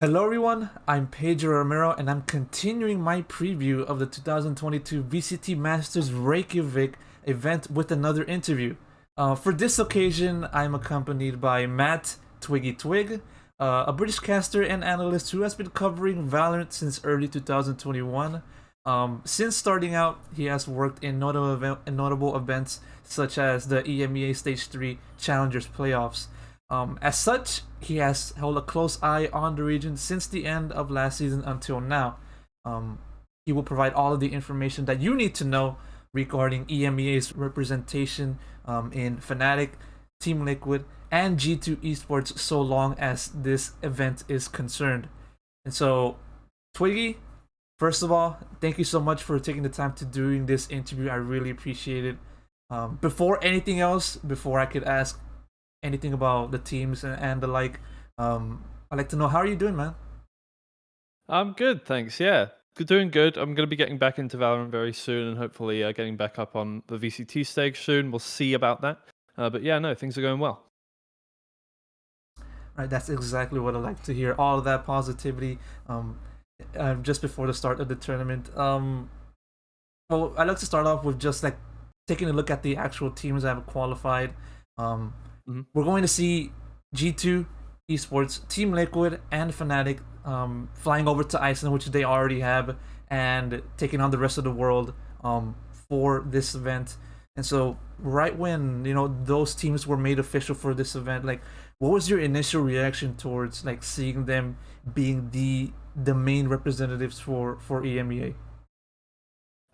Hello everyone, I'm Pedro Romero and I'm continuing my preview of the 2022 VCT Masters Reykjavik event with another interview. For this occasion, I'm accompanied by Matt Twigg, a British caster and analyst who has been covering Valorant since early 2021. Since starting out, he has worked in notable events such as the EMEA Stage 3 Challengers playoffs. As such, he has held a close eye on the region since the end of last season until now. Um, he will provide all of the information that you need to know regarding EMEA's representation in Fnatic, Team Liquid, and G2 Esports so long as this event is concerned. And so, Twiggy, first of all, thank you so much for taking the time to doing this interview. I really appreciate it. Before anything else, before I could ask anything about the teams and the like. I'd like to know, how are you doing, man? I'm good, thanks. Yeah, doing good. I'm going to be getting back into Valorant very soon, and hopefully getting back up on the VCT stage soon. We'll see about that. But yeah, no, things are going well. Right, that's exactly what I like to hear. All of that positivity. Just before the start of the tournament. Well, I'd like to start off with just like taking a look at the actual teams that have qualified. Um, hmm we're going to see G2 Esports, Team Liquid, and Fnatic flying over to Iceland, which they already have, and taking on the rest of the world for this event. And so, right when those teams were made official for this event, like, what was your initial reaction towards like seeing them being the main representatives for EMEA?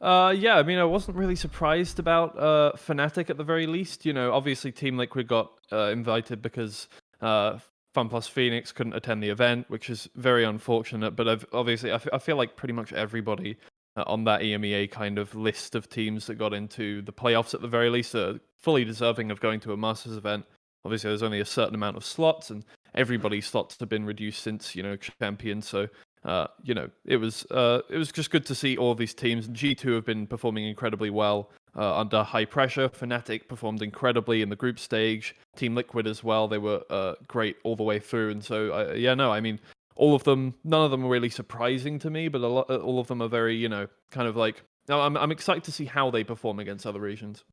Yeah, I mean, I wasn't really surprised about Fnatic at the very least. You know, obviously Team Liquid got invited because FunPlus Phoenix couldn't attend the event, which is very unfortunate. But obviously, I feel like pretty much everybody on that EMEA kind of list of teams that got into the playoffs at the very least are fully deserving of going to a Masters event. Obviously, there's only a certain amount of slots, and everybody's slots have been reduced since Champions. So it was just good to see all these teams. G2 have been performing incredibly well under high pressure. Fnatic performed incredibly in the group stage. Team Liquid as well. They were great all the way through. And so, yeah, no, I mean, all of them, none of them are really surprising to me, but all of them are very, kind of like, no, I'm excited to see how they perform against other regions.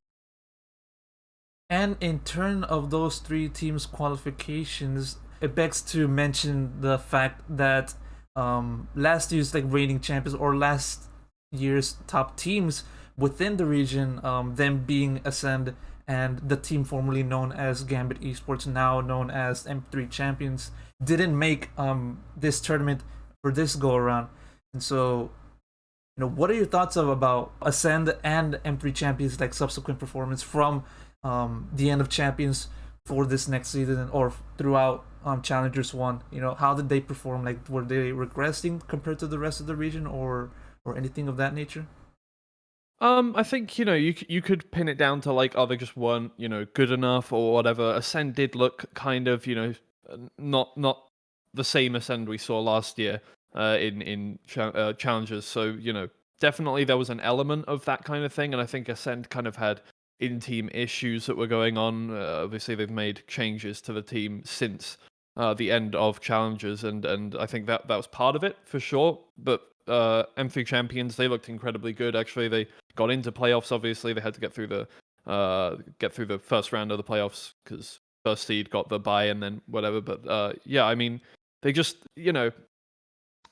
And in turn of those three teams' qualifications, it begs to mention the fact that last year's like reigning champions or last year's top teams within the region, them being Ascend and the team formerly known as Gambit Esports, now known as M3 Champions, didn't make this tournament for this go around. And so, what are your thoughts about Ascend and M3 Champions like subsequent performance from the end of Champions for this next season or throughout Challengers One? How did they perform? Like, were they regressing compared to the rest of the region, or anything of that nature? I think you could pin it down to like, oh, they just weren't good enough or whatever. Ascend did look kind of not the same Ascend we saw last year in challenges. So definitely there was an element of that kind of thing, and I think Ascend kind of had in-team issues that were going on. Obviously, they've made changes to the team since the end of challenges, and I think that was part of it for sure. But M3 champions, they looked incredibly good. Actually, they got into playoffs. Obviously, they had to get through the first round of the playoffs because first seed got the bye and then whatever. But yeah, I mean, they just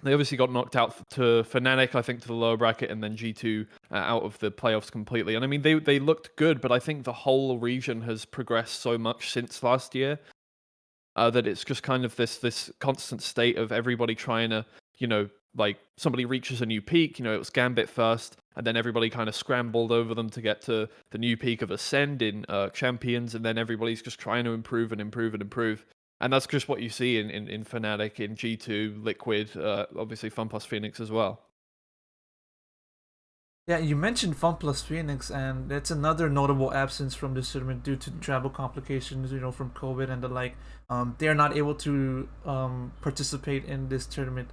they obviously got knocked out to Fnatic, I think, to the lower bracket, and then G2 out of the playoffs completely. And I mean, they looked good, but I think the whole region has progressed so much since last year that it's just kind of this constant state of everybody trying to, like somebody reaches a new peak. It was Gambit first, and then everybody kind of scrambled over them to get to the new peak of Ascend in Champions, and then everybody's just trying to improve and improve and improve. And that's just what you see in Fnatic, in G2, Liquid, obviously FunPlus Phoenix as well. Yeah, you mentioned FunPlus Phoenix, and that's another notable absence from this tournament due to travel complications, from COVID and the like. They are not able to participate in this tournament.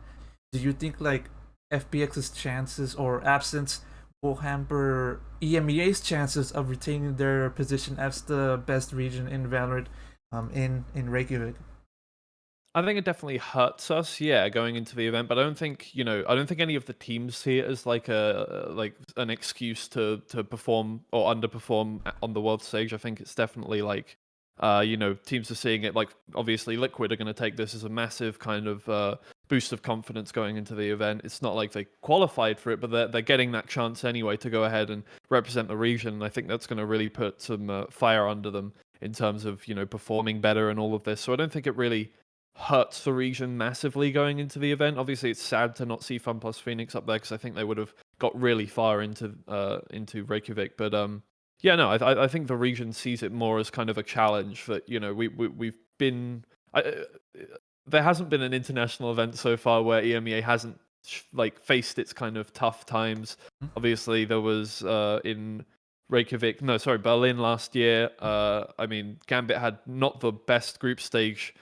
Do you think like FPX's chances or absence will hamper EMEA's chances of retaining their position as the best region in Valorant in Reykjavik? I think it definitely hurts us, yeah, going into the event. But I don't think any of the teams see it as like an excuse to perform or underperform on the world stage. I think it's definitely like, teams are seeing it like obviously Liquid are going to take this as a massive kind of boost of confidence going into the event. It's not like they qualified for it, but they're getting that chance anyway to go ahead and represent the region. And I think that's going to really put some fire under them in terms of performing better and all of this. So I don't think it really hurts the region massively going into the event. Obviously, it's sad to not see FunPlus Phoenix up there because I think they would have got really far into Reykjavik. But yeah, no, I think the region sees it more as kind of a challenge that we've been. There hasn't been an international event so far where EMEA hasn't like faced its kind of tough times. Obviously, there was in Reykjavik, no, sorry, Berlin last year. I mean, Gambit had not the best group stage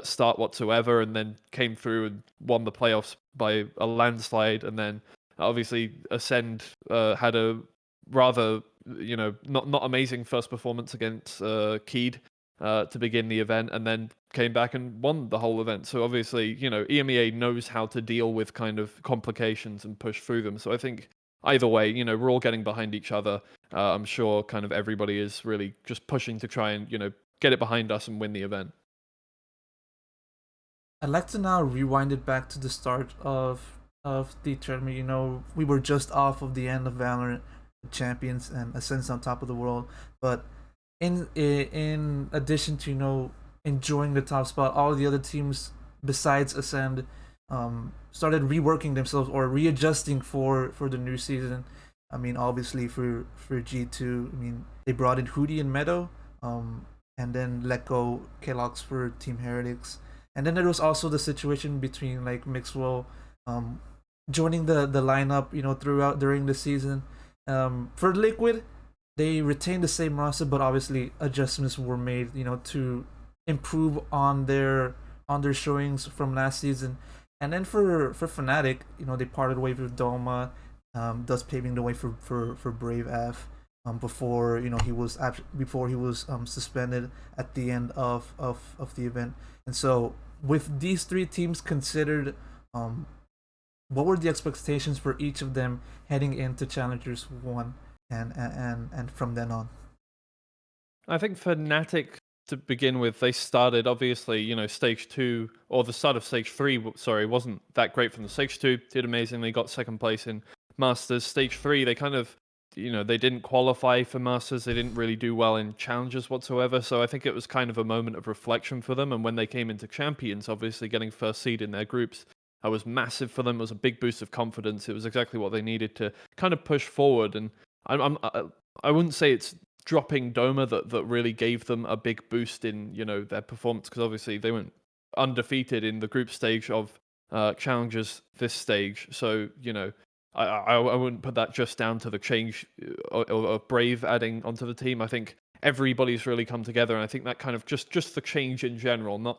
start whatsoever, and then came through and won the playoffs by a landslide. And then obviously Ascend had a rather not amazing first performance against Keed to begin the event, and then came back and won the whole event. So obviously EMEA knows how to deal with kind of complications and push through them. So I think either way, we're all getting behind each other. I'm sure kind of everybody is really just pushing to try and get it behind us and win the event. I'd like to now rewind it back to the start of the tournament. We were just off of the end of Valorant, champions and Ascend's on top of the world. But in addition to enjoying the top spot, all the other teams besides Ascend started reworking themselves or readjusting for the new season. I mean, obviously for G2, I mean they brought in Hootie and Meadow, and then let go Kellogg's for Team Heretics. And then there was also the situation between like Mixwell joining the lineup, throughout during the season. For Liquid, they retained the same roster, but obviously adjustments were made, to improve on their showings from last season. And then for Fnatic, they parted ways with Doma, thus paving the way for Brave F. Before he was suspended at the end of the event. And so with these three teams considered, what were the expectations for each of them heading into Challengers 1 and from then on? I think Fnatic, to begin with, they started obviously, stage 2 or the start of stage 3, sorry, wasn't that great from the stage 2, did amazingly, got second place in Masters. Stage 3, they kind of, they didn't qualify for Masters, they didn't really do well in Challengers whatsoever, so I think it was kind of a moment of reflection for them. And when they came into Champions, obviously getting first seed in their groups, that was massive for them. It was a big boost of confidence. It was exactly what they needed to kind of push forward. And I wouldn't say it's dropping Doma that really gave them a big boost in their performance, because obviously they went undefeated in the group stage of Challengers this stage. So I wouldn't put that just down to the change of Brave adding onto the team. I think everybody's really come together, and I think that kind of just the change in general, not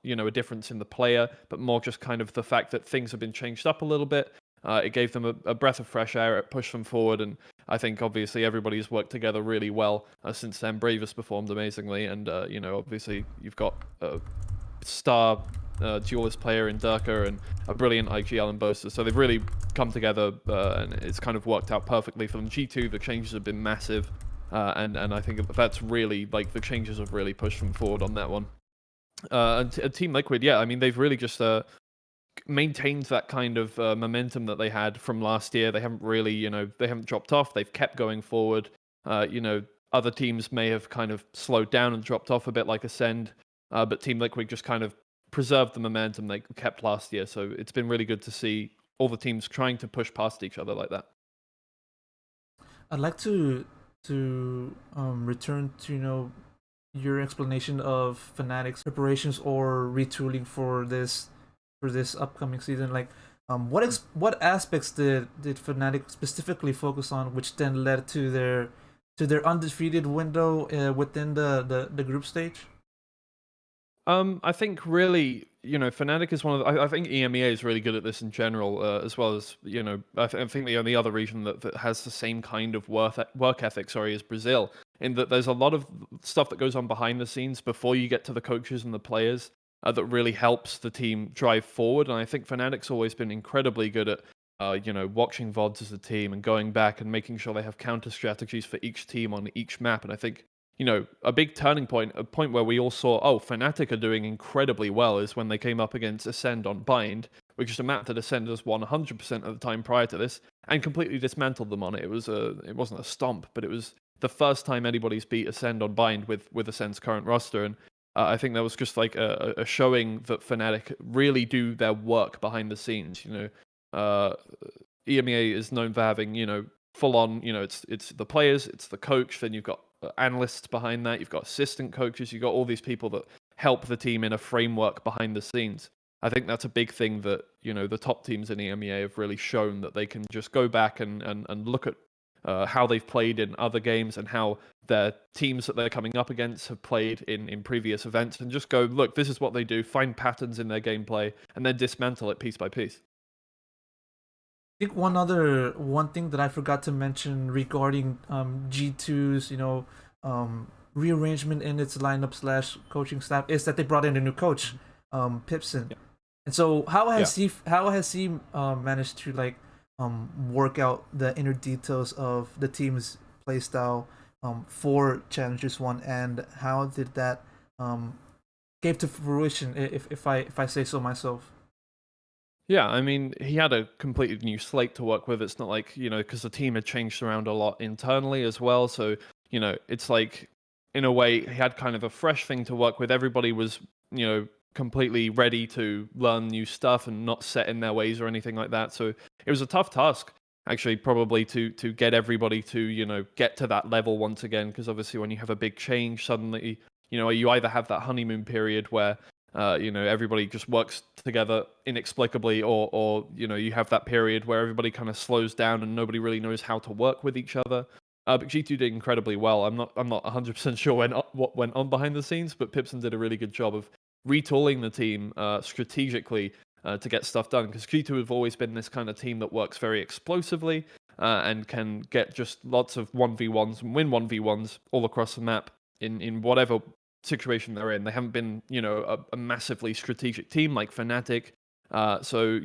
a difference in the player, but more just kind of the fact that things have been changed up a little bit. It gave them a breath of fresh air. It pushed them forward, and I think obviously everybody's worked together really well since then. Brave has performed amazingly, and obviously you've got a star duelist player in Durka and a brilliant IGL and Boaster. So they've really come together, and it's kind of worked out perfectly for them. G2, the changes have been massive, and I think that's really, like, the changes have really pushed them forward on that one. And Team Liquid, yeah, I mean, they've really just maintained that kind of momentum that they had from last year. They haven't really, they haven't dropped off. They've kept going forward. Other teams may have kind of slowed down and dropped off a bit, like Ascend, but Team Liquid just kind of preserved the momentum they kept last year. So it's been really good to see all the teams trying to push past each other like that. I'd like to return to your explanation of Fnatic's preparations or retooling for this upcoming season. Like, what aspects did Fnatic specifically focus on, which then led to their undefeated window within the group stage? I think really, Fnatic is one of the, I think EMEA is really good at this in general, as well as, I think the only other region that has the same kind of work ethic, is Brazil, in that there's a lot of stuff that goes on behind the scenes before you get to the coaches and the players. that really helps the team drive forward. And I think Fnatic's always been incredibly good at watching VODs as a team and going back and making sure they have counter strategies for each team on each map. And I think, a big turning point, a point where we all saw, oh, Fnatic are doing incredibly well, is when they came up against Ascend on Bind, which is a map that Ascend has won 100% of the time prior to this, and completely dismantled them on it. It wasn't a stomp, but it was the first time anybody's beat Ascend on Bind with Ascend's current roster. And I think that was just like a showing that Fnatic really do their work behind the scenes. EMEA is known for having, full on, it's the players, it's the coach, then you've got analysts behind that, you've got assistant coaches, you've got all these people that help the team in a framework behind the scenes. I think that's a big thing that, the top teams in EMEA have really shown, that they can just go back and look at how they've played in other games and how their teams that they're coming up against have played in previous events, and just go, look, this is what they do, find patterns in their gameplay, and then dismantle it piece by piece. I think one thing that I forgot to mention regarding G2's rearrangement in its lineup / coaching staff is that they brought in a new coach, Pipson. Yeah. And so how has he managed to work out the inner details of the team's playstyle for Challengers 1, and how did that came to fruition, if I say so myself? Yeah, I mean, he had a completely new slate to work with. It's not like, because the team had changed around a lot internally as well. So, it's like, in a way, he had kind of a fresh thing to work with. Everybody was, completely ready to learn new stuff and not set in their ways or anything like that. So it was a tough task, actually, probably to get everybody to, get to that level once again. Because obviously when you have a big change, suddenly, you either have that honeymoon period where everybody just works together inexplicably, or you have that period where everybody kind of slows down and nobody really knows how to work with each other. But G2 did incredibly well. I'm not 100% sure what went on behind the scenes, but Pipson did a really good job of retooling the team strategically to get stuff done, because G2 have always been this kind of team that works very explosively and can get just lots of 1v1s and win 1v1s all across the map in whatever situation they're in. They haven't been, a massively strategic team like Fnatic. So,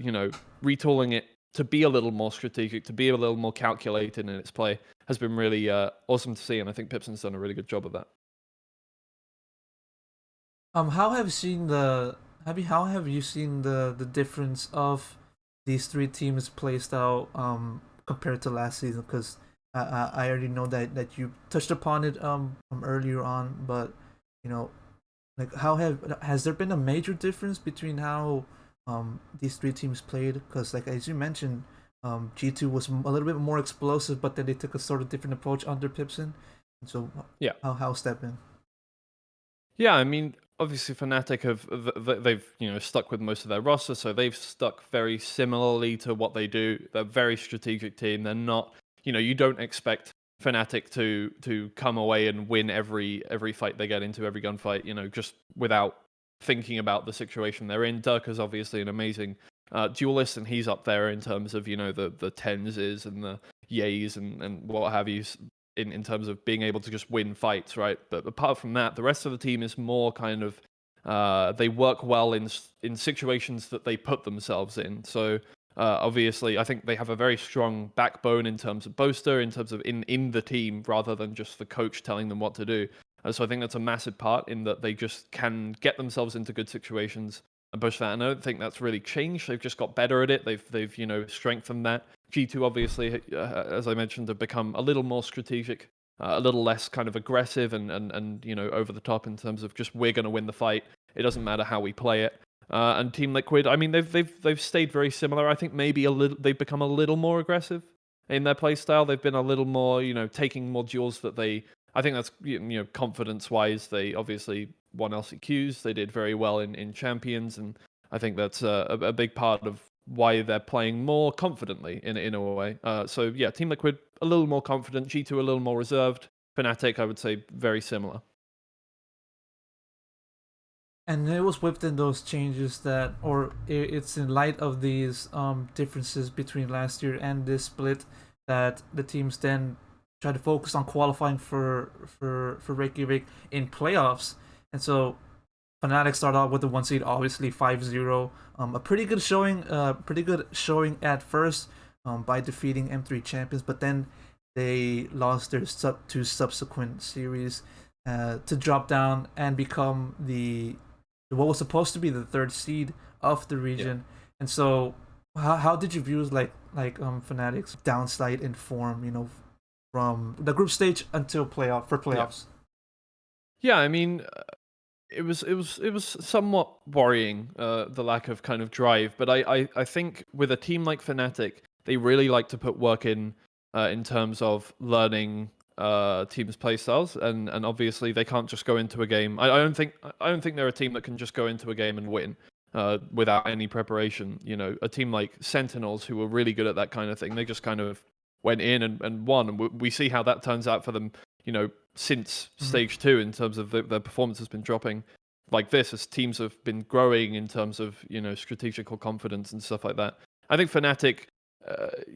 retooling it to be a little more strategic, to be a little more calculated in its play has been really awesome to see, and I think Pipson's done a really good job of that. How have you seen the difference of these three teams' playstyle compared to last season? Because I already know that you touched upon it earlier on, but has there been a major difference between how these three teams played? Because as you mentioned, G2 was a little bit more explosive, but then they took a sort of different approach under Pipson. And so yeah, how's that been? Yeah, I mean, obviously Fnatic they've stuck with most of their roster, so they've stuck very similarly to what they do. They're a very strategic team. They're not, you don't expect Fnatic to come away and win every fight they get into, every gunfight, just without thinking about the situation they're in. Dirk is obviously an amazing duelist, and he's up there in terms of the Tenses and the Yays and what have you, in terms of being able to just win fights, right? But apart from that, the rest of the team is more kind of they work well in situations that they put themselves in. So obviously, I think they have a very strong backbone in terms of Boaster, in terms of in the team, rather than just the coach telling them what to do. So I think that's a massive part, in that they just can get themselves into good situations and push that. And I don't think that's really changed. They've just got better at it. They've strengthened that. G2 obviously, as I mentioned, have become a little more strategic, a little less kind of aggressive and over the top in terms of just, we're going to win the fight. It doesn't matter how we play it. And Team Liquid, I mean, they've stayed very similar. I think maybe they've become a little more aggressive in their play style. They've been a little more, taking more duels that I think that's, confidence wise. They obviously won LCQs. They did very well in Champions, and I think that's a big part of why they're playing more confidently in a way. So yeah, Team Liquid a little more confident, G2 a little more reserved. Fnatic, I would say, very similar. And it was within those changes it's in light of these differences between last year and this split, that the teams then try to focus on qualifying for Reykjavik in playoffs. And so Fnatic start out with the 1 seed, obviously 5-0. A pretty good showing at first by defeating M3 champions, but then they lost their two subsequent series to drop down and become the what was supposed to be the third seed of the region. And so, how did you view Fnatic's downside in form? From the group stage until playoffs. Yeah, I mean, it was somewhat worrying, the lack of kind of drive. But I think with a team like Fnatic, they really like to put work in terms of learning teams' playstyles, and obviously they can't just go into a game. I don't think they're a team that can just go into a game and win without any preparation. A team like Sentinels, who were really good at that kind of thing, they just kind of went in and won, and we see how that turns out for them. Since stage 2, in terms of their performance has been dropping like this, as teams have been growing in terms of strategical confidence and stuff like that. I think Fnatic,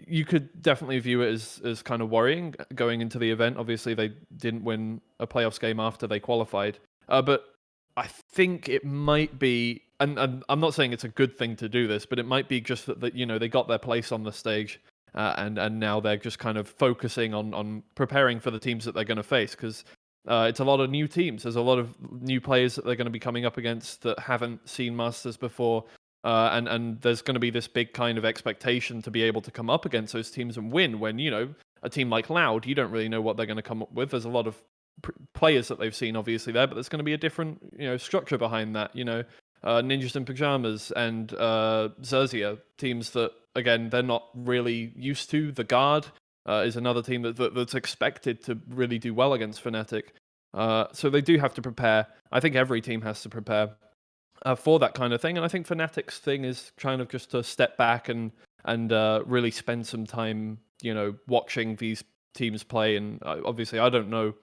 you could definitely view it as kind of worrying going into the event. Obviously, they didn't win a playoffs game after they qualified, but I think it might be, and I'm not saying it's a good thing to do this, but it might be just that they got their place on the stage. And now they're just kind of focusing on preparing for the teams that they're going to face, because it's a lot of new teams. There's a lot of new players that they're going to be coming up against that haven't seen Masters before, and there's going to be this big kind of expectation to be able to come up against those teams and win. When a team like Loud, you don't really know what they're going to come up with. There's a lot of players that they've seen obviously there, but there's going to be a different structure behind that. Ninjas in Pajamas and Xerxia, teams that, again, they're not really used to. The Guard is another team that's expected to really do well against Fnatic. So they do have to prepare. I think every team has to prepare for that kind of thing. And I think Fnatic's thing is kind of just to step back and really spend some time, watching these teams play. And obviously, I don't know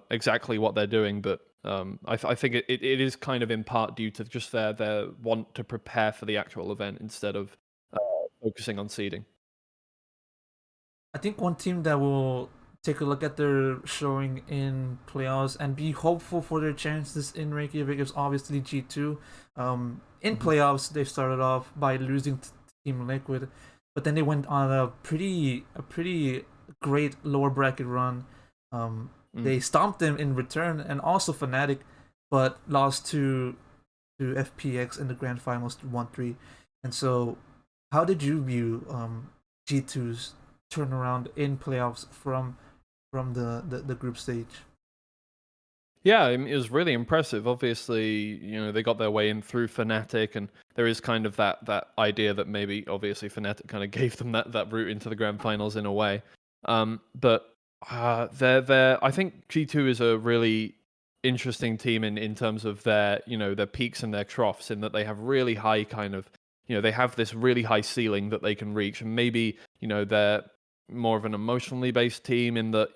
exactly what they're doing, but I think it is kind of in part due to just their want to prepare for the actual event instead of focusing on seeding. I think one team that will take a look at their showing in playoffs and be hopeful for their chances in Reykjavik is obviously G2. In playoffs, they started off by losing to Team Liquid, but then they went on a pretty great lower bracket run. They stomped them in return, and also Fnatic, but lost to FPX in the grand finals 1-3. And so, how did you view G2's turnaround in playoffs from the group stage? Yeah, I mean, it was really impressive. Obviously, they got their way in through Fnatic, and there is kind of that idea that maybe, obviously, Fnatic kind of gave them that route into the grand finals in a way. But I think G2 is a really interesting team in terms of their peaks and their troughs, in that they have really high kind of, they have this really high ceiling that they can reach, and maybe they're more of an emotionally based team in that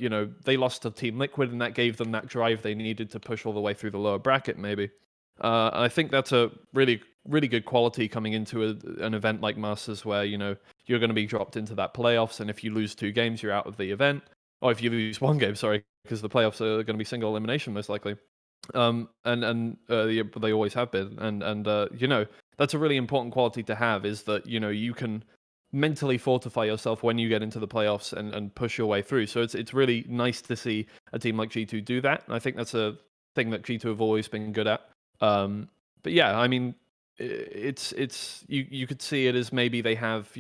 they lost to Team Liquid, and that gave them that drive they needed to push all the way through the lower bracket. Maybe I think that's a really good quality coming into an event like Masters, where you're going to be dropped into that playoffs, and if you lose 2 games, you're out of the event. Or if you lose 1 game, sorry, because the playoffs are going to be single elimination most likely. They always have been, and that's a really important quality to have, is that you can mentally fortify yourself when you get into the playoffs and push your way through. So it's really nice to see a team like G2 do that, and I think that's a thing that G2 have always been good at. But yeah, I mean, it's you could see it as maybe they have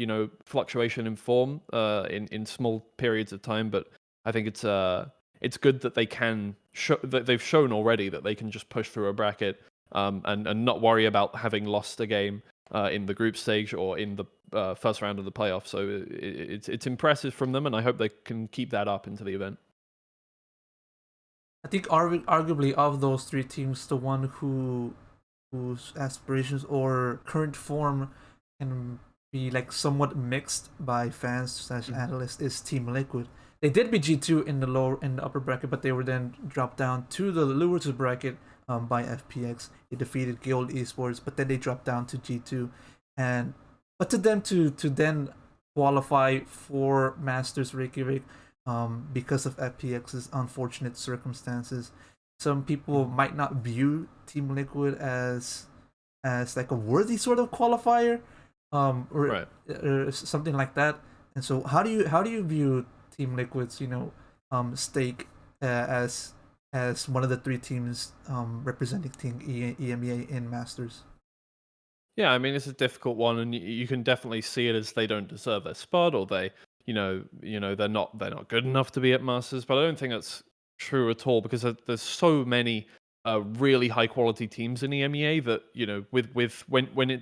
fluctuation in form in small periods of time, but I think it's good that they can that they've shown already that they can just push through a bracket and not worry about having lost a game in the group stage or in the first round of the playoffs. So it's impressive from them, and I hope they can keep that up into the event. I think arguably of those 3 teams, the one whose aspirations or current form can be like somewhat mixed by fans / analysts is Team Liquid. They did beat G2 in the upper bracket, but they were then dropped down to the losers bracket by FPX. They defeated Guild Esports, but then they dropped down to G2, but to them to then qualify for Masters Reykjavik because of FPX's unfortunate circumstances. some people might not view Team Liquid as like a worthy sort of qualifier, Right. or something like that. And so, how do you view Team Liquid's stake as one of the three teams representing Team EMEA in Masters? Yeah, I mean it's a difficult one, and you can definitely see it as they don't deserve their spot, or they, they're not good enough to be at Masters. But I don't think that's true at all because there's so many really high quality teams in EMEA that with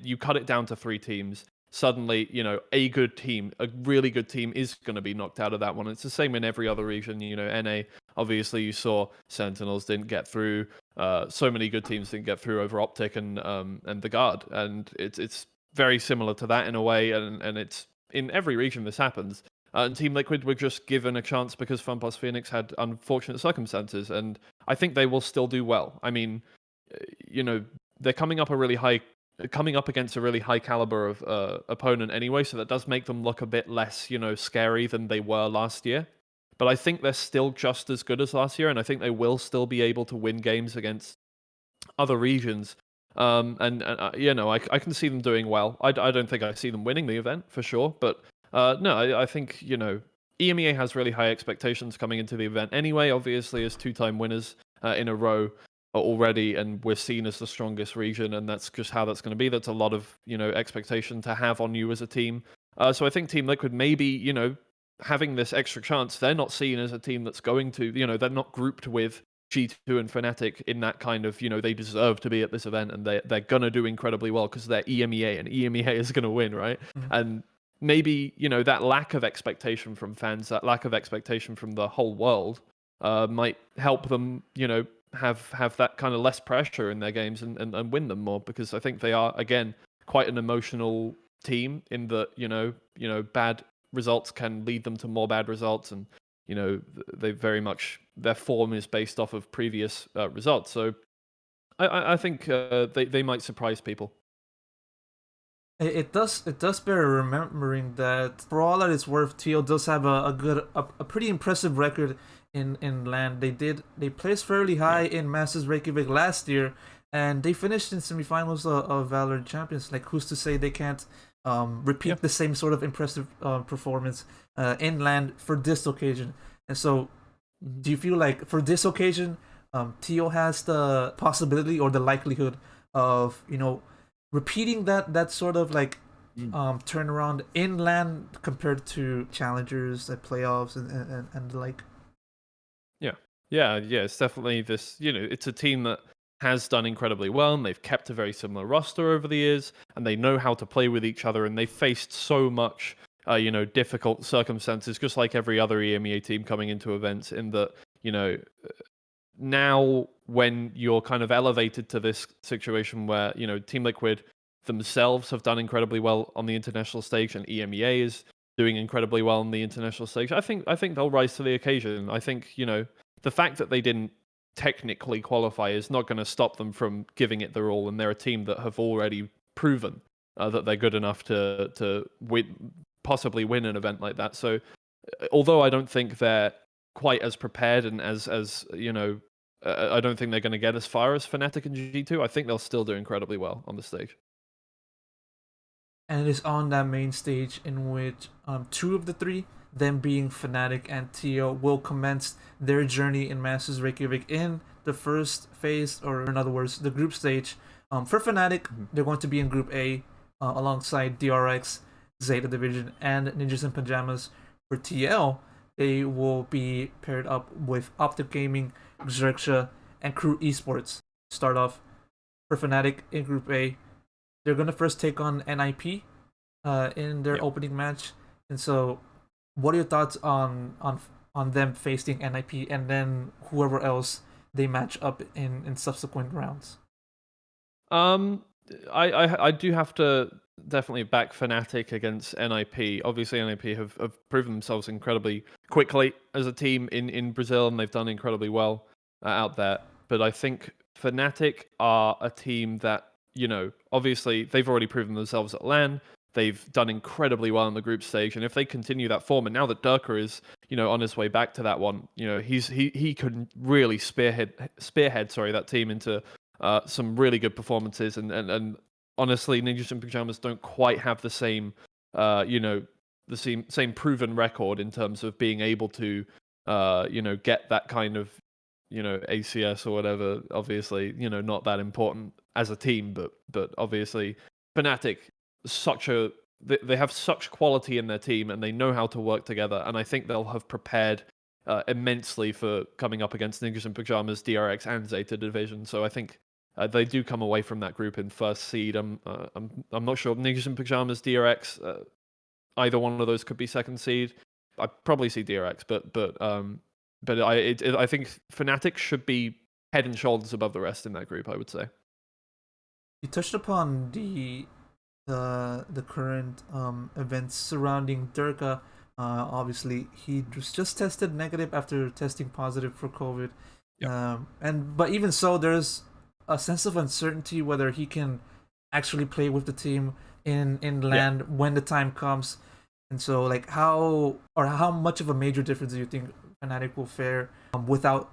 you cut it down to three teams, suddenly a good team, a really good team, is going to be knocked out of that one. It's the same in every other region. NA, obviously you saw Sentinels didn't get through. So many good teams didn't get through over Optic and the Guard, and it's very similar to that in a way, and it's in every region this happens. And Team Liquid were just given a chance because FunPlus Phoenix had unfortunate circumstances, and I think they will still do well. I mean, they're coming up against a really high caliber of opponent anyway, so that does make them look a bit less, scary than they were last year. But I think they're still just as good as last year, and I think they will still be able to win games against other regions. I can see them doing well. I don't think I see them winning the event for sure, but no, I think EMEA has really high expectations coming into the event anyway. Obviously, as two-time winners in a row already, and we're seen as the strongest region, and that's just how that's going to be. That's a lot of expectation to have on you as a team. So I think Team Liquid maybe having this extra chance, they're not seen as a team that's going to, they're not grouped with G2 and Fnatic in that kind of, they deserve to be at this event and they're going to do incredibly well because they're EMEA and EMEA is going to win, right? Mhm. And maybe, that lack of expectation from fans, that lack of expectation from the whole world might help them, have that kind of less pressure in their games and win them more, because I think they are, again, quite an emotional team in that, bad results can lead them to more bad results, and they very much, their form is based off of previous results. So I think they might surprise people. It does bear remembering that for all that it's worth, Teal does have a pretty impressive record in land. They placed fairly high in Masters Reykjavik last year, and they finished in semifinals of Valorant Champions. Like, who's to say they can't repeat the same sort of impressive performance in land for this occasion? And so, do you feel like for this occasion, Teal has the possibility or the likelihood of repeating that sort of like turnaround in land compared to challengers at playoffs and the like? Yeah, it's definitely this, it's a team that has done incredibly well, and they've kept a very similar roster over the years, and they know how to play with each other, and they faced so much, difficult circumstances, just like every other EMEA team coming into events, in that, now when you're kind of elevated to this situation where, Team Liquid themselves have done incredibly well on the international stage, and EMEA is doing incredibly well on the international stage, I think they'll rise to the occasion. I think, the fact that they didn't technically qualify is not going to stop them from giving it their all, and they're a team that have already proven that they're good enough to possibly win an event like that. So, although I don't think they're quite as prepared and as I don't think they're going to get as far as Fnatic and G2. I think they'll still do incredibly well on the stage. And it is on that main stage in which two of the three, them being Fnatic and Tio, will commence their journey in Masters Reykjavik in the first phase, or in other words, the group stage. For Fnatic, they're going to be in Group A alongside DRX, Zeta Division, and Ninjas in Pajamas. For TL, they will be paired up with Optic Gaming, Xerxia, and Crew Esports. Start off for Fnatic in Group A. They're gonna first take on NIP in their opening match, and so, what are your thoughts on them facing NIP and then whoever else they match up in subsequent rounds? I do have to definitely back Fnatic against NIP. Obviously, NIP have proven themselves incredibly quickly as a team in Brazil, and they've done incredibly well out there. But I think Fnatic are a team that, obviously they've already proven themselves at LAN. They've done incredibly well in the group stage, and if they continue that form, and now that Durka is, on his way back to that one, he could really spearhead that team into some really good performances, and honestly, Ninjas in Pajamas don't quite have the same, the same proven record in terms of being able to, get that kind of, ACS or whatever. Obviously, not that important as a team, but obviously, Fnatic, they have such quality in their team, and they know how to work together, and I think they'll have prepared immensely for coming up against Ninjas in Pajamas, DRX, and Zeta Division. So I think they do come away from that group in first seed. I'm not sure. Ninjas in Pajamas, DRX, either one of those could be second seed. I probably see DRX, but I think Fnatic should be head and shoulders above the rest in that group, I would say. You touched upon the current events surrounding Durga. Obviously, he was just tested negative after testing positive for COVID. Yep. But even so, there's a sense of uncertainty whether he can actually play with the team in LAN when the time comes. And so, like, how much of a major difference do you think Fnatic will fare without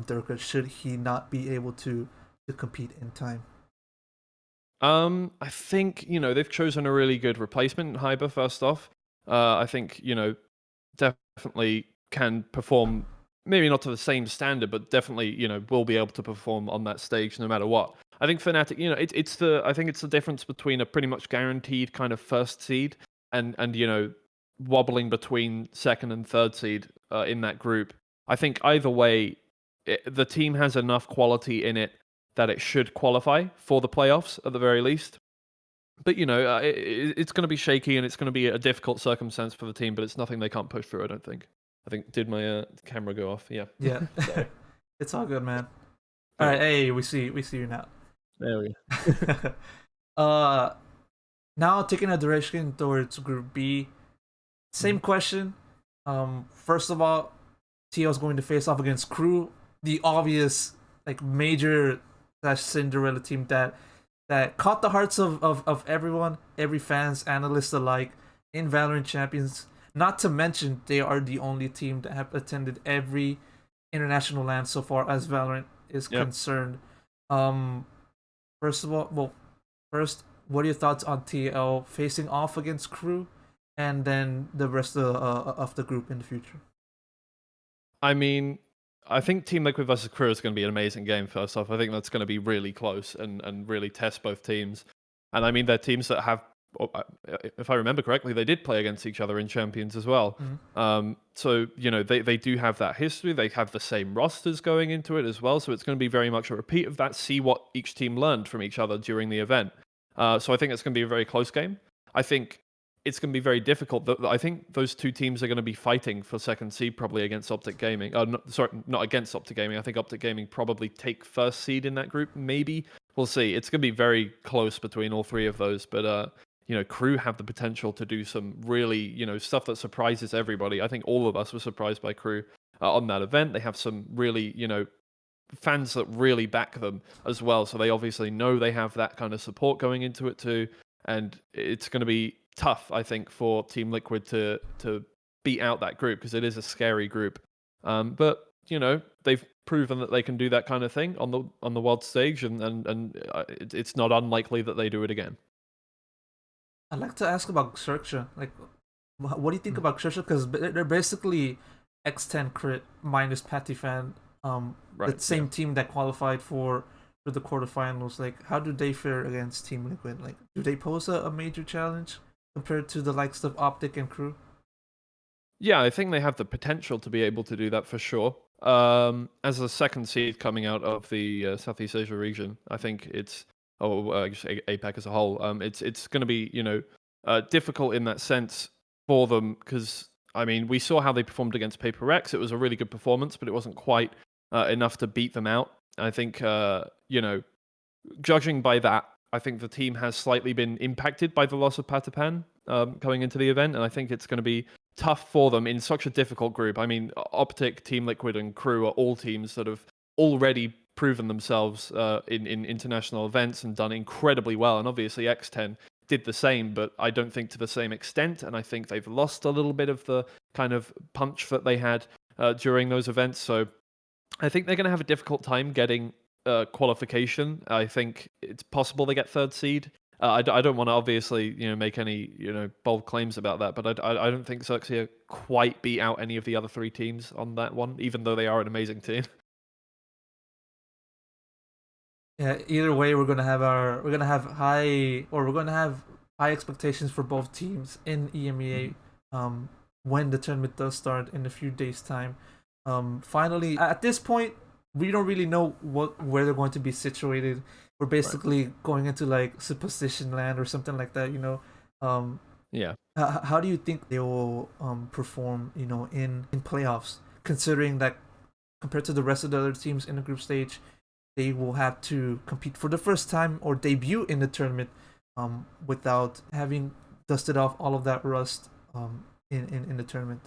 Durga, should he not be able to compete in time? I think, they've chosen a really good replacement in Hyber, first off. I think, definitely can perform, maybe not to the same standard, but definitely, will be able to perform on that stage no matter what. I think Fnatic, I think it's the difference between a pretty much guaranteed kind of first seed and wobbling between second and third seed in that group. I think either way, the team has enough quality in it that it should qualify for the playoffs at the very least. But, it's going to be shaky, and it's going to be a difficult circumstance for the team, but it's nothing they can't push through, I don't think. Did my camera go off? Yeah. Yeah. It's all good, man. All right, hey, we see you now. There we go. Now taking a direction towards Group B. Same question. First of all, TL is going to face off against Crew, the obvious major Cinderella team that caught the hearts of everyone, every fans, analysts alike in Valorant Champions. Not to mention, they are the only team that have attended every international LAN so far as Valorant is concerned. First, what are your thoughts on TL facing off against Crew, and then the rest of the group in the future? I mean, I think Team Liquid versus Crew is going to be an amazing game, first off. I think that's going to be really close and really test both teams. And I mean, they're teams that have, if I remember correctly, they did play against each other in Champions as well. Mm-hmm. So, they do have that history. They have the same rosters going into it as well. So it's going to be very much a repeat of that, see what each team learned from each other during the event. So I think it's going to be a very close game. I think it's going to be very difficult. I think those two teams are going to be fighting for second seed probably against Optic Gaming. Not against Optic Gaming. I think Optic Gaming probably take first seed in that group. Maybe. We'll see. It's going to be very close between all three of those. But, Crew have the potential to do some really, stuff that surprises everybody. I think all of us were surprised by Crew on that event. They have some really, fans that really back them as well. So they obviously know they have that kind of support going into it too. And it's going to be tough, I think, for Team Liquid to beat out that group, because it is a scary group. But they've proven that they can do that kind of thing on the world stage, and it's not unlikely that they do it again. I'd like to ask about Xerxia. What do you think about Xerxia? Because they're basically X10 crit minus Patifan, the same team that qualified for the quarterfinals. How do they fare against Team Liquid? Do they pose a major challenge compared to the likes of Optic and Crew? Yeah, I think they have the potential to be able to do that for sure. As a second seed coming out of the Southeast Asia region, I think it's just APAC as a whole. It's going to be difficult in that sense for them, because I mean, we saw how they performed against Paper X. It was a really good performance, but it wasn't quite enough to beat them out. I think judging by that, I think the team has slightly been impacted by the loss of Patapan coming into the event, and I think it's going to be tough for them in such a difficult group. I mean, Optic, Team Liquid, and Crew are all teams that have already proven themselves in international events and done incredibly well. And obviously X10 did the same, but I don't think to the same extent, and I think they've lost a little bit of the kind of punch that they had during those events. So I think they're going to have a difficult time getting qualification. I think it's possible they get third seed. I don't want to obviously make any bold claims about that, but I don't think Xerxia quite beat out any of the other three teams on that one, even though they are an amazing team. Yeah, either way, we're gonna have high expectations for both teams in EMEA when the tournament does start in a few days' time. Finally, at this point, we don't really know where they're going to be situated. We're basically going into like supposition land or something like that, Yeah. How do you think they will perform, in playoffs, considering that compared to the rest of the other teams in the group stage, they will have to compete for the first time or debut in the tournament without having dusted off all of that rust in the tournament.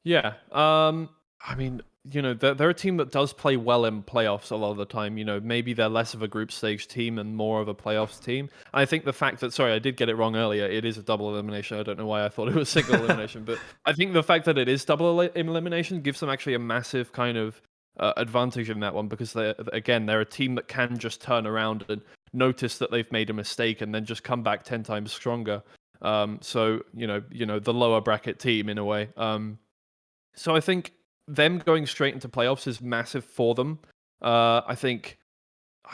Yeah. I mean, they're a team that does play well in playoffs a lot of the time. Maybe they're less of a group stage team and more of a playoffs team. I think the fact that, sorry, I did get it wrong earlier. It is a double elimination. I don't know why I thought it was single elimination, but I think the fact that it is double elimination gives them actually a massive kind of advantage in that one, because they're a team that can just turn around and notice that they've made a mistake and then just come back 10 times stronger. So the lower bracket team in a way. So I think them going straight into playoffs is massive for them. I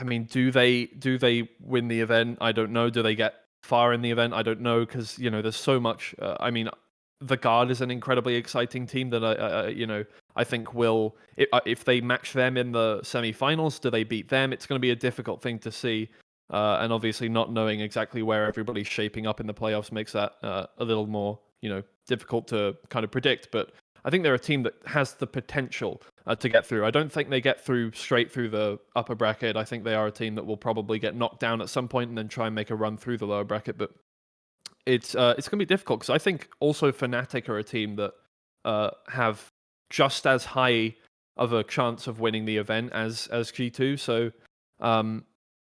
mean, do they win the event? I don't know. Do they get far in the event? I don't know, because there's so much. I mean, the Guard is an incredibly exciting team that I think will, if they match them in the semi-finals, do they beat them? It's going to be a difficult thing to see. And obviously not knowing exactly where everybody's shaping up in the playoffs makes that a little more, difficult to kind of predict. But I think they're a team that has the potential to get through. I don't think they get through straight through the upper bracket. I think they are a team that will probably get knocked down at some point and then try and make a run through the lower bracket. But it's going to be difficult, because I think also Fnatic are a team that have just as high of a chance of winning the event as G2. So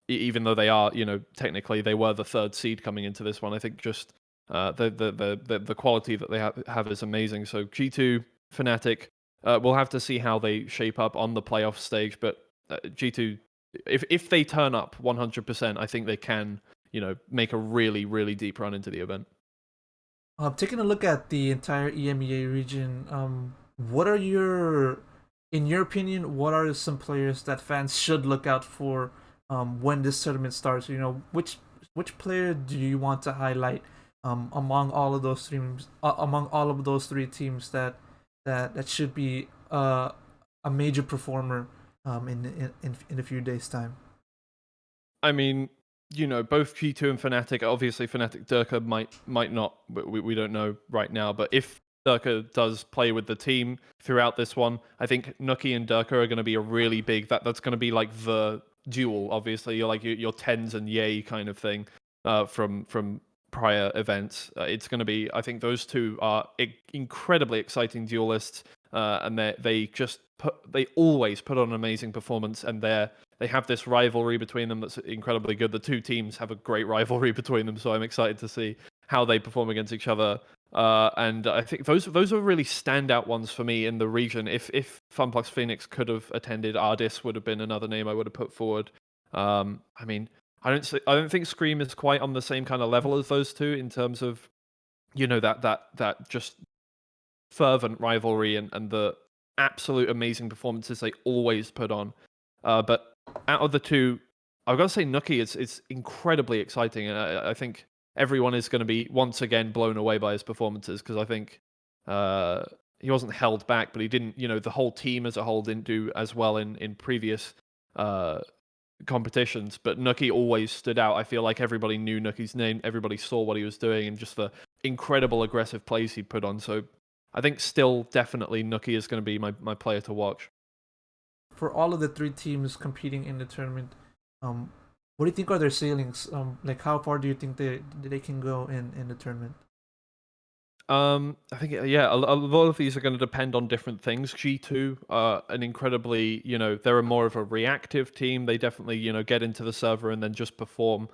even though they are, technically they were the third seed coming into this one, I think just the quality that they have is amazing. So G2, Fnatic, we'll have to see how they shape up on the playoff stage. But G2, if they turn up 100%, I think they can, make a really, really deep run into the event. Taking a look at the entire EMEA region, in your opinion, what are some players that fans should look out for when this tournament starts? Which player do you want to highlight among all of those teams? Among all of those three teams that should be a major performer in a few days' time. I mean, both G2 and Fnatic. Obviously, Fnatic Durka might not. We don't know right now. But if Durka does play with the team throughout this one, I think Nuki and Durka are going to be a really big. That's going to be like the duel. Obviously, you're like your Tens and Yay kind of thing from prior events. It's going to be. I think those two are incredibly exciting duelists, and they always put on an amazing performance, and they have this rivalry between them that's incredibly good. The two teams have a great rivalry between them, so I'm excited to see how they perform against each other. And I think those are really standout ones for me in the region. If FunPlus Phoenix could have attended, Ardis would have been another name I would have put forward. I mean, I don't think Scream is quite on the same kind of level as those two in terms of that just fervent rivalry and the absolute amazing performances they always put on. But out of the two, I've got to say Nuki is incredibly exciting, and I think everyone is going to be once again blown away by his performances, because I think he wasn't held back, but he didn't. The whole team as a whole didn't do as well in previous competitions, but Nuki always stood out. I feel like everybody knew Nuki's name, everybody saw what he was doing, and just the incredible aggressive plays he put on. So I think still definitely Nuki is going to be my player to watch. For all of the three teams competing in the tournament, what do you think are their ceilings? Like how far do you think they can go in the tournament? I think a lot of these are going to depend on different things. G2 are an incredibly, they're more of a reactive team. They definitely, get into the server and then just perform.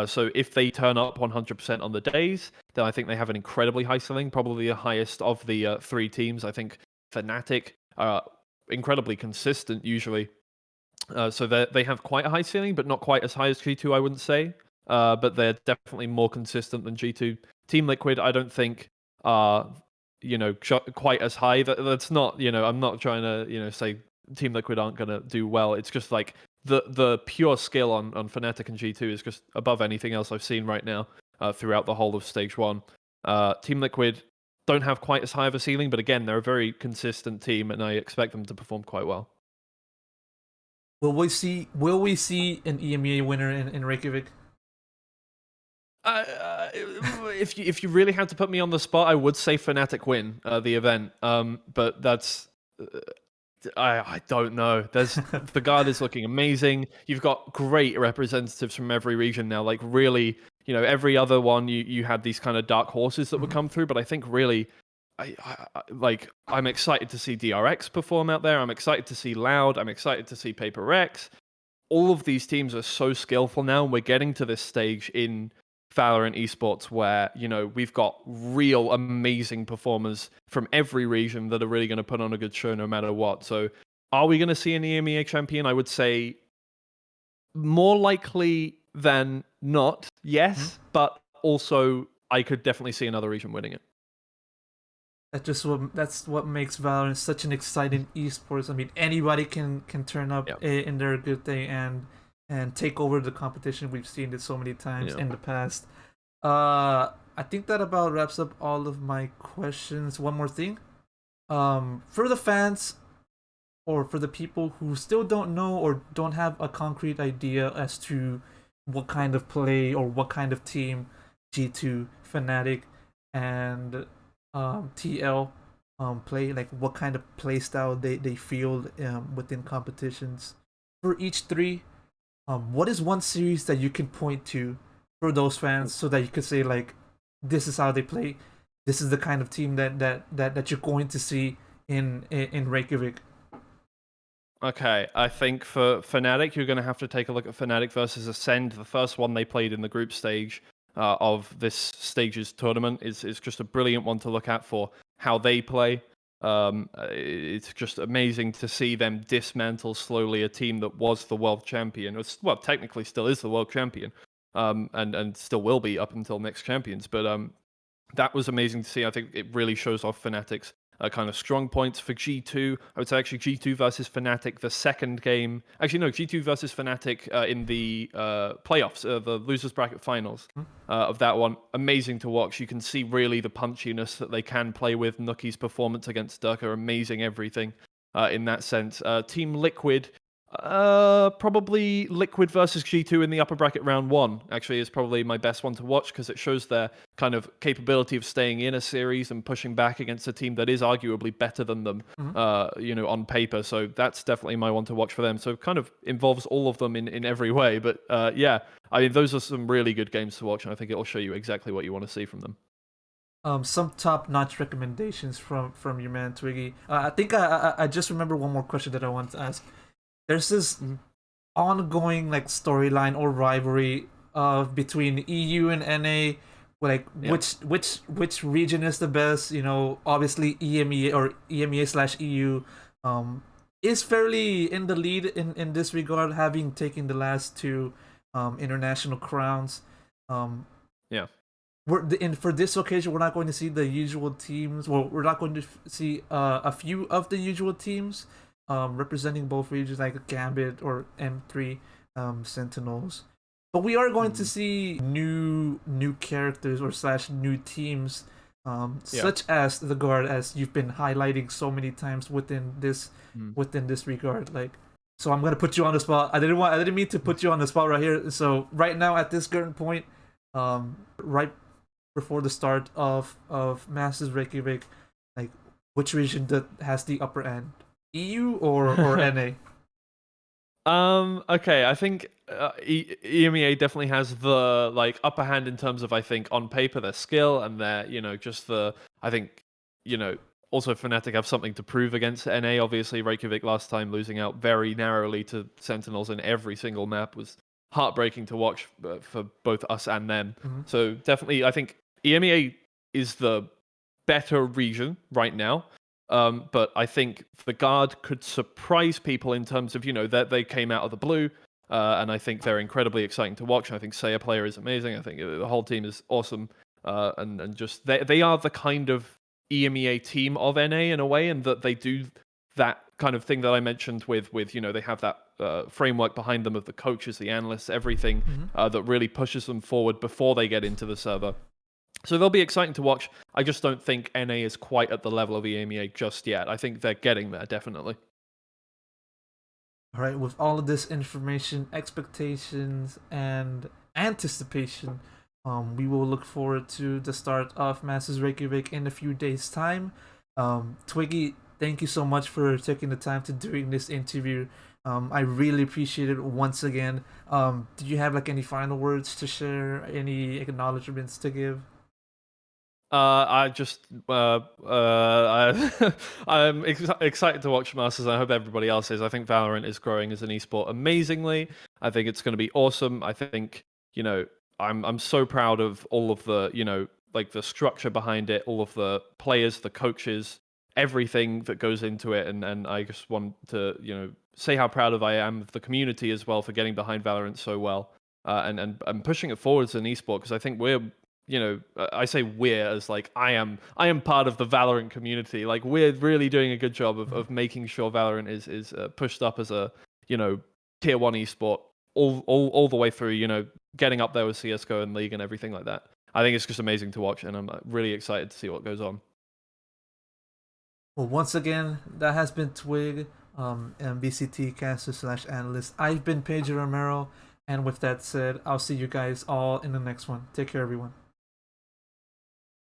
So if they turn up 100% on the days, then I think they have an incredibly high ceiling, probably the highest of the three teams. I think Fnatic are incredibly consistent usually. So they have quite a high ceiling, but not quite as high as G2, I wouldn't say. But they're definitely more consistent than G2. Team Liquid, I don't think are, quite as high. That's not, I'm not trying to, say Team Liquid aren't going to do well. It's just like the pure skill on Fnatic and G2 is just above anything else I've seen right now throughout the whole of Stage 1. Team Liquid don't have quite as high of a ceiling, but again, they're a very consistent team, and I expect them to perform quite well. Will we see an EMEA winner in Reykjavik? If you really had to put me on the spot, I would say Fnatic win the event. But that's I don't know. The guard is looking amazing. You've got great representatives from every region now. Like really, every other one you had these kind of dark horses that would come through. But I think really, I'm excited to see DRX perform out there. I'm excited to see Loud. I'm excited to see Paper Rex. All of these teams are so skillful now, and we're getting to this stage in Valorant esports where, we've got real amazing performers from every region that are really going to put on a good show no matter what. So are we going to see an EMEA champion? I would say more likely than not, yes, but also I could definitely see another region winning it. That's what makes Valorant such an exciting esports. I mean, anybody can turn up in their good day and take over the competition. We've seen it so many times in the past. I think that about wraps up all of my questions. One more thing. For the fans or for the people who still don't know or don't have a concrete idea as to what kind of play or what kind of team G2, Fnatic, and TL play, like what kind of play style they field within competitions. For each three, what is one series that you can point to for those fans so that you could say like, this is how they play, this is the kind of team that you're going to see in Reykjavik? Okay, I think for Fnatic, you're going to have to take a look at Fnatic versus Ascend. The first one they played in the group stage of this stage's tournament is just a brilliant one to look at for how they play. It's just amazing to see them dismantle slowly a team that was the world champion. Well, technically still is the world champion, and still will be up until next champions. But that was amazing to see. I think it really shows off Fnatic's kind of strong points. For G2, I would say actually G2 versus Fnatic, the second game. Actually, no, G2 versus Fnatic in the playoffs, the losers bracket finals of that one. Amazing to watch. You can see really the punchiness that they can play with. Nuki's performance against Durka, amazing everything in that sense. Team Liquid, probably Liquid versus G2 in the upper bracket round 1 actually is probably my best one to watch because it shows their kind of capability of staying in a series and pushing back against a team that is arguably better than them, on paper. So that's definitely my one to watch for them. So it kind of involves all of them in every way. But yeah, I mean, those are some really good games to watch, and I think it'll show you exactly what you want to see from them. Some top-notch recommendations from your man Twiggy. I think I just remember one more question that I wanted to ask. There's this ongoing like storyline or rivalry between EU and NA, like which region is the best. Obviously EMEA or EMEA/EU is fairly in the lead in this regard, having taken the last two international crowns. Yeah. For this occasion, we're not going to see the usual teams. Well, we're not going to see a few of the usual teams representing both regions, like Gambit or M3 Sentinels. But we are going to see new characters or / new teams, such as the Guard, as you've been highlighting so many times within this regard. Like, so I'm gonna put you on the spot. I didn't mean to put you on the spot right here. So right now at this current point, right before the start of Masters Reykjavik, like which region that has the upper end? EU or NA? Okay, I think EMEA definitely has the like upper hand in terms of, I think, on paper their skill and their just the, I think, also Fnatic have something to prove against NA. Obviously Reykjavik last time losing out very narrowly to Sentinels in every single map was heartbreaking to watch for both us and them. Mm-hmm. So definitely, I think EMEA is the better region right now. But I think the Guard could surprise people in terms of, that they came out of the blue. And I think they're incredibly exciting to watch. I think Saya player is amazing. I think the whole team is awesome. And just they are the kind of EMEA team of NA in a way, and that they do that kind of thing that I mentioned with they have that framework behind them of the coaches, the analysts, everything that really pushes them forward before they get into the server. So they'll be exciting to watch. I just don't think NA is quite at the level of EMEA just yet. I think they're getting there, definitely. All right, with all of this information, expectations, and anticipation, we will look forward to the start of Masters Reykjavik in a few days' time. Twiggy, thank you so much for taking the time to doing this interview. I really appreciate it once again. Did you have any final words to share? Any acknowledgements to give? I just I'm excited to watch Masters. I hope everybody else is. I think Valorant is growing as an esport amazingly. I think it's going to be awesome. I think I'm so proud of all of the the structure behind it, all of the players, the coaches, everything that goes into it, and I just want to say how proud I am of the community as well for getting behind Valorant so well, and pushing it forward as an esport, because I think we're I say we're as I am part of the Valorant community. We're really doing a good job of making sure Valorant is pushed up as a tier 1 esport all the way through, getting up there with CS:GO and League and everything like that. I think it's just amazing to watch, and I'm really excited to see what goes on. Well, once again, that has been Twig, and VCT caster/analyst. I've been Pedro Romero, and with that said, I'll see you guys all in the next one. Take care, everyone.